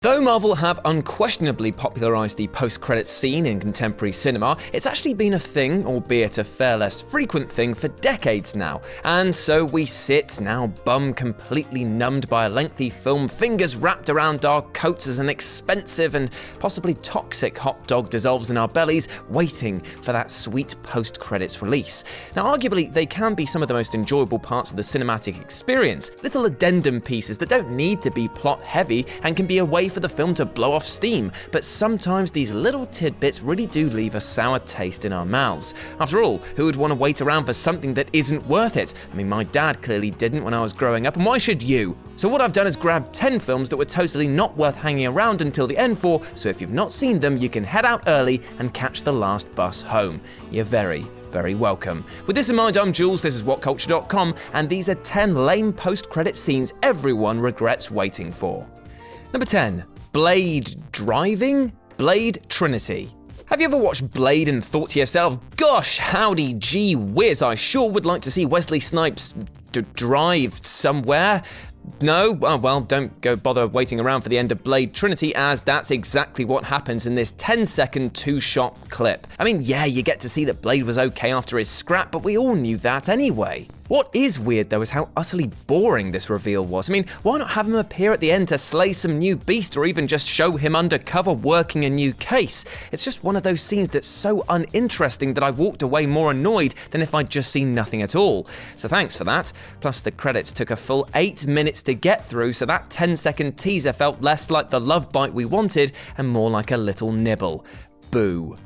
Though Marvel have unquestionably popularized the post-credits scene in contemporary cinema, it's actually been a thing, albeit a far less frequent thing, for decades now. And so we sit, now bum completely numbed by a lengthy film, fingers wrapped around our coats as an expensive and possibly toxic hot dog dissolves in our bellies, waiting for that sweet post-credits release. Now arguably, they can be some of the most enjoyable parts of the cinematic experience, little addendum pieces that don't need to be plot-heavy and can be a way for the film to blow off steam, but sometimes these little tidbits really do leave a sour taste in our mouths. After all, who would want to wait around for something that isn't worth it? I mean, my dad clearly didn't when I was growing up, and why should you? So what I've done is grab 10 films that were totally not worth hanging around until the end for, so if you've not seen them, you can head out early and catch the last bus home. You're very welcome. With this in mind, I'm Jules, this is Whatculture.com, and these are 10 lame post-credit scenes everyone regrets waiting for. Number 10. Blade driving? Blade Trinity. Have you ever watched Blade and thought to yourself, gosh, howdy gee whiz, I sure would like to see Wesley Snipes drive somewhere? No? Oh, well, don't go bother waiting around for the end of Blade Trinity, as that's exactly what happens in this 10-second two-shot clip. I mean, yeah, you get to see that Blade was okay after his scrap, but we all knew that anyway. What is weird though is how utterly boring this reveal was. I mean, why not have him appear at the end to slay some new beast, or even just show him undercover working a new case? It's just one of those scenes that's so uninteresting that I walked away more annoyed than if I'd just seen nothing at all. So thanks for that. Plus the credits took a full 8 minutes to get through, so that 10-second teaser felt less like the love bite we wanted and more like a little nibble. Boo.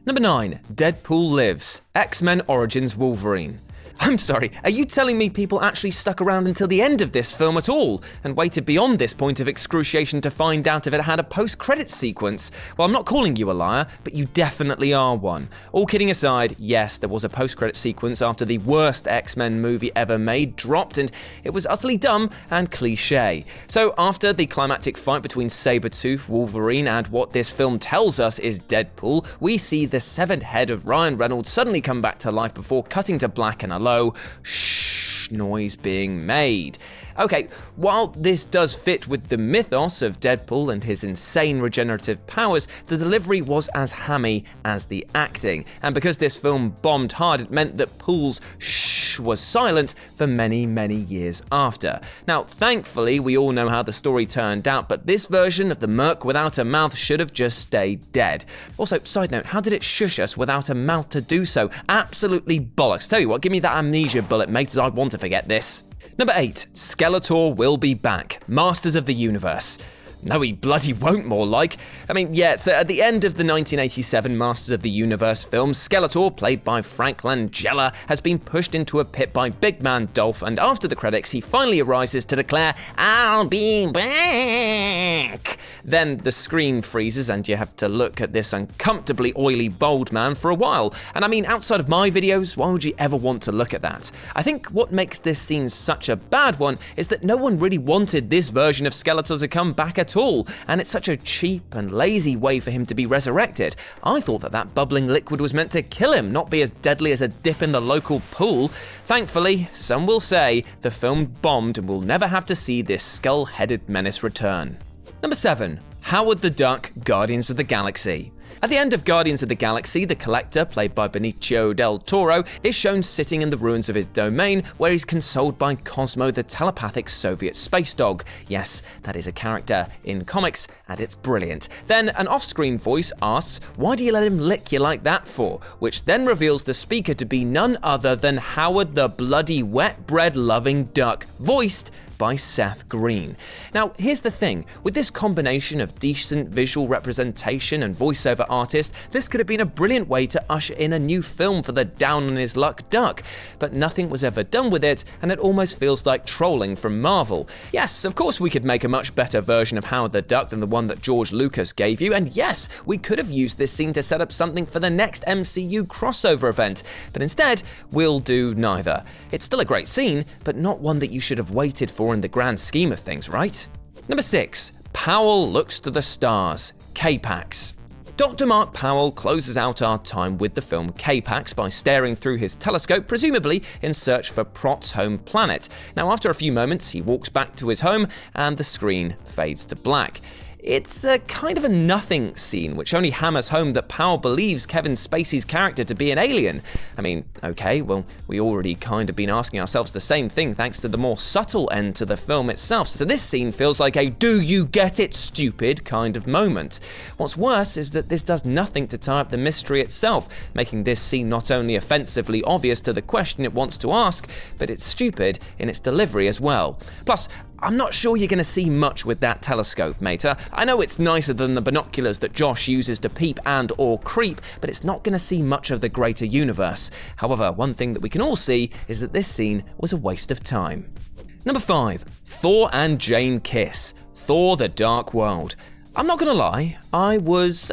Number 9. Deadpool Lives. X-Men Origins Wolverine. I'm sorry, are you telling me people actually stuck around until the end of this film at all, and waited beyond this point of excruciation to find out if it had a post-credits sequence? Well, I'm not calling you a liar, but you definitely are one. All kidding aside, yes, there was a post-credits sequence after the worst X-Men movie ever made dropped, and it was utterly dumb and cliche. So after the climactic fight between Sabretooth, Wolverine, and what this film tells us is Deadpool, we see the severed head of Ryan Reynolds suddenly come back to life before cutting to black and a low shh noise being made. Okay, while this does fit with the mythos of Deadpool and his insane regenerative powers, the delivery was as hammy as the acting. And because this film bombed hard, it meant that Pool's shh was silent for many years after. Now, thankfully, we all know how the story turned out, but this version of the Merc without a mouth should have just stayed dead. Also, side note, how did it shush us without a mouth to do so? Absolutely bollocks. Tell you what, give me that amnesia bullet, mate, as I want to forget this. Number 8. Skeletor will be back. Masters of the Universe. No, he bloody won't, more like. I mean, yeah, so at the end of the 1987 Masters of the Universe film, Skeletor, played by Frank Langella, has been pushed into a pit by Big Man Dolph, and after the credits, he finally arises to declare, "I'll be back." Then the screen freezes, and you have to look at this uncomfortably oily bald man for a while. And I mean, outside of my videos, why would you ever want to look at that? I think what makes this scene such a bad one is that no one really wanted this version of Skeletor to come back at all, and it's such a cheap and lazy way for him to be resurrected. I thought that bubbling liquid was meant to kill him, not be as deadly as a dip in the local pool. Thankfully, some will say, the film bombed and we'll never have to see this skull-headed menace return. Number 7. Howard the Duck, Guardians of the Galaxy. At the end of Guardians of the Galaxy, the Collector, played by Benicio del Toro, is shown sitting in the ruins of his domain, where he's consoled by Cosmo, the telepathic Soviet space dog. Yes, that is a character in comics, and it's brilliant. Then an off-screen voice asks, "Why do you let him lick you like that for?" Which then reveals the speaker to be none other than Howard the bloody wet bread-loving duck, voiced by Seth Green. Now, here's the thing. With this combination of decent visual representation and voiceover artist, this could have been a brilliant way to usher in a new film for the down-on-his-luck duck. But nothing was ever done with it, and it almost feels like trolling from Marvel. Yes, of course we could make a much better version of Howard the Duck than the one that George Lucas gave you, and yes, we could have used this scene to set up something for the next MCU crossover event. But instead, we'll do neither. It's still a great scene, but not one that you should have waited for in the grand scheme of things, right? Number 6. Powell looks to the stars. K-PAX. Dr. Mark Powell closes out our time with the film K-PAX by staring through his telescope, presumably in search for Prot's home planet. Now, after a few moments, he walks back to his home and the screen fades to black. It's a kind of a nothing scene, which only hammers home that Powell believes Kevin Spacey's character to be an alien. I mean, okay, well, we already kind of been asking ourselves the same thing thanks to the more subtle end to the film itself, so this scene feels like a "do you get it, stupid" kind of moment. What's worse is that this does nothing to tie up the mystery itself, making this scene not only offensively obvious to the question it wants to ask, but it's stupid in its delivery as well. Plus, I'm not sure you're going to see much with that telescope, mater. I know it's nicer than the binoculars that Josh uses to peep and or creep, but it's not going to see much of the greater universe. However, one thing that we can all see is that this scene was a waste of time. Number 5. Thor and Jane kiss. Thor: The Dark World. I'm not gonna lie, I was,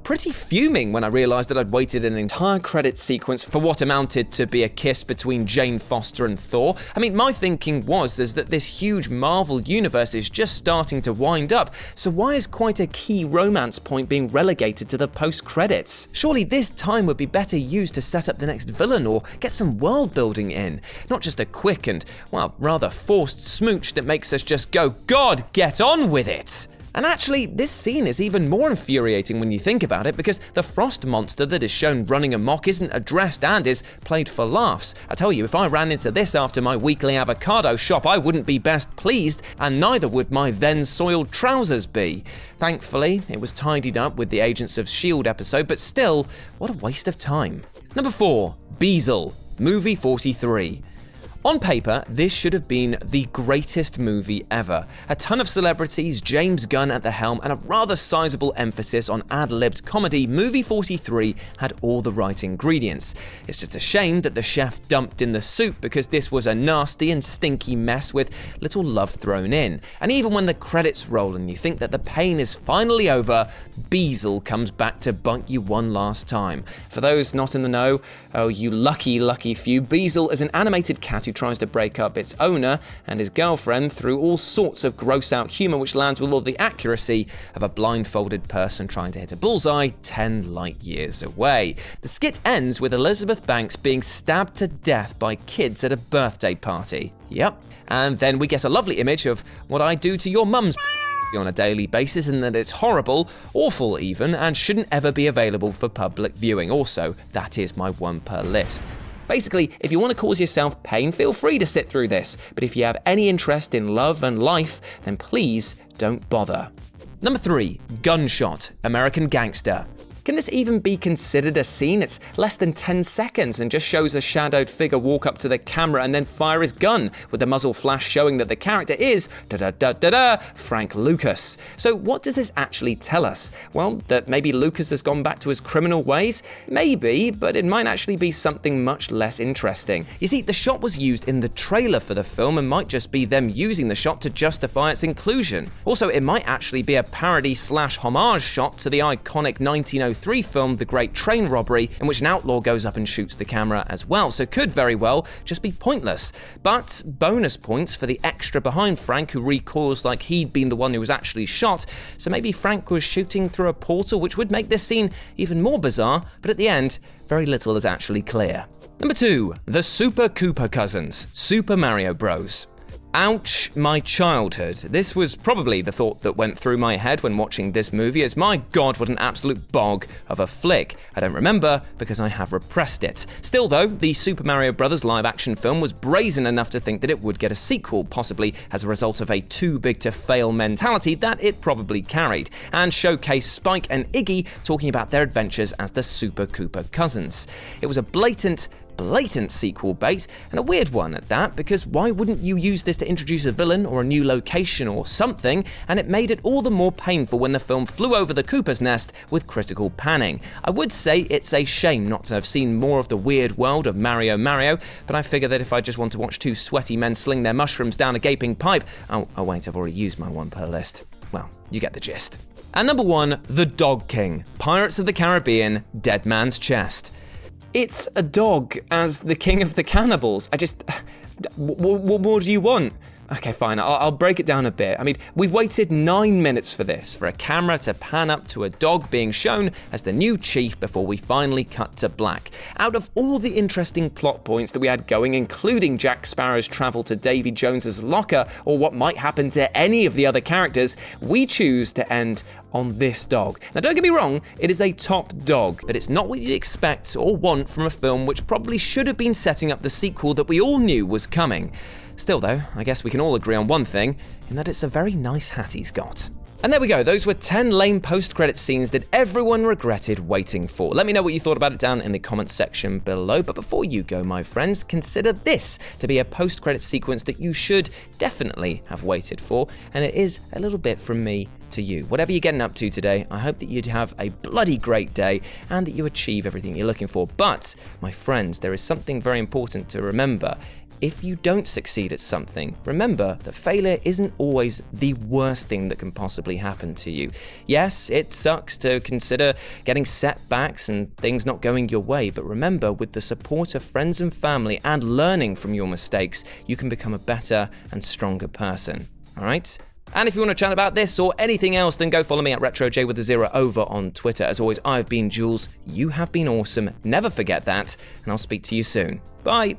pretty fuming when I realised that I'd waited an entire credit sequence for what amounted to be a kiss between Jane Foster and Thor. I mean, my thinking was that this huge Marvel universe is just starting to wind up, so why is quite a key romance point being relegated to the post-credits? Surely this time would be better used to set up the next villain or get some world building in, not just a quick and, rather forced smooch that makes us just go, "God, get on with it!" And actually, this scene is even more infuriating when you think about it, because the frost monster that is shown running amok isn't addressed and is played for laughs. I tell you, if I ran into this after my weekly avocado shop, I wouldn't be best pleased, and neither would my then soiled trousers be. Thankfully, it was tidied up with the Agents of S.H.I.E.L.D. episode, but still, what a waste of time. Number 4. Beazle, movie 43. On paper, this should have been the greatest movie ever. A ton of celebrities, James Gunn at the helm, and a rather sizable emphasis on ad-libbed comedy, movie 43 had all the right ingredients. It's just a shame that the chef dumped in the soup, because this was a nasty and stinky mess with little love thrown in. And even when the credits roll and you think that the pain is finally over, Beazle comes back to bite you one last time. For those not in the know, oh you lucky, lucky few, Beazle is an animated cat who tries to break up its owner and his girlfriend through all sorts of gross-out humour, which lands with all the accuracy of a blindfolded person trying to hit a bullseye 10 light years away. The skit ends with Elizabeth Banks being stabbed to death by kids at a birthday party. Yep. And then we get a lovely image of what I do to your mum's on a daily basis, and that it's horrible, awful even, and shouldn't ever be available for public viewing. Also, that is my one per list. Basically, if you want to cause yourself pain, feel free to sit through this, but if you have any interest in love and life, then please don't bother. Number 3. Gunshot, American Gangster. Can this even be considered a scene? It's less than 10 seconds and just shows a shadowed figure walk up to the camera and then fire his gun, with the muzzle flash showing that the character is Frank Lucas. So what does this actually tell us? Well, that maybe Lucas has gone back to his criminal ways? Maybe, but it might actually be something much less interesting. You see, the shot was used in the trailer for the film and might just be them using the shot to justify its inclusion. Also, it might actually be a parody/homage shot to the iconic 1903 film The Great Train Robbery, in which an outlaw goes up and shoots the camera as well, so could very well just be pointless. But bonus points for the extra behind Frank, who recoils like he'd been the one who was actually shot, so maybe Frank was shooting through a portal, which would make this scene even more bizarre, but at the end, very little is actually clear. Number 2. The Super KOOPA Cousins, Super Mario Bros. Ouch, my childhood. This was probably the thought that went through my head when watching this movie, as my god, what an absolute bog of a flick. I don't remember because I have repressed it. Still though, the Super Mario Bros. Live action film was brazen enough to think that it would get a sequel, possibly as a result of a too big to fail mentality that it probably carried, and showcased Spike and Iggy talking about their adventures as the Super KOOPA Cousins. It was a blatant sequel bait, and a weird one at that, because why wouldn't you use this to introduce a villain or a new location or something? And it made it all the more painful when the film flew over the Koopa's nest with critical panning. I would say it's a shame not to have seen more of the weird world of Mario, but I figure that if I just want to watch two sweaty men sling their mushrooms down a gaping pipe, oh wait, I've already used my one per list. Well, you get the gist. And number 1, The Dog King, Pirates of the Caribbean, Dead Man's Chest. It's a dog as the king of the cannibals. What more do you want? Okay, fine, I'll break it down a bit. I mean, we've waited 9 minutes for this, for a camera to pan up to a dog being shown as the new chief before we finally cut to black. Out of all the interesting plot points that we had going, including Jack Sparrow's travel to Davy Jones's locker, or what might happen to any of the other characters, we choose to end on this dog. Now, don't get me wrong, it is a top dog, but it's not what you'd expect or want from a film which probably should have been setting up the sequel that we all knew was coming. Still though, I guess we can all agree on one thing, in that it's a very nice hat he's got. And there we go, those were 10 lame post-credit scenes that everyone regretted waiting for. Let me know what you thought about it down in the comments section below, but before you go, my friends, consider this to be a post-credit sequence that you should definitely have waited for, and it is a little bit from me to you. Whatever you're getting up to today, I hope that you'd have a bloody great day and that you achieve everything you're looking for. But, my friends, there is something very important to remember. If you don't succeed at something, remember that failure isn't always the worst thing that can possibly happen to you. Yes, it sucks to consider getting setbacks and things not going your way, but remember, with the support of friends and family and learning from your mistakes, you can become a better and stronger person. All right? And if you want to chat about this or anything else, then go follow me at RetroJ with a 0 over on Twitter. As always, I've been Jules. You have been awesome. Never forget that. And I'll speak to you soon. Bye.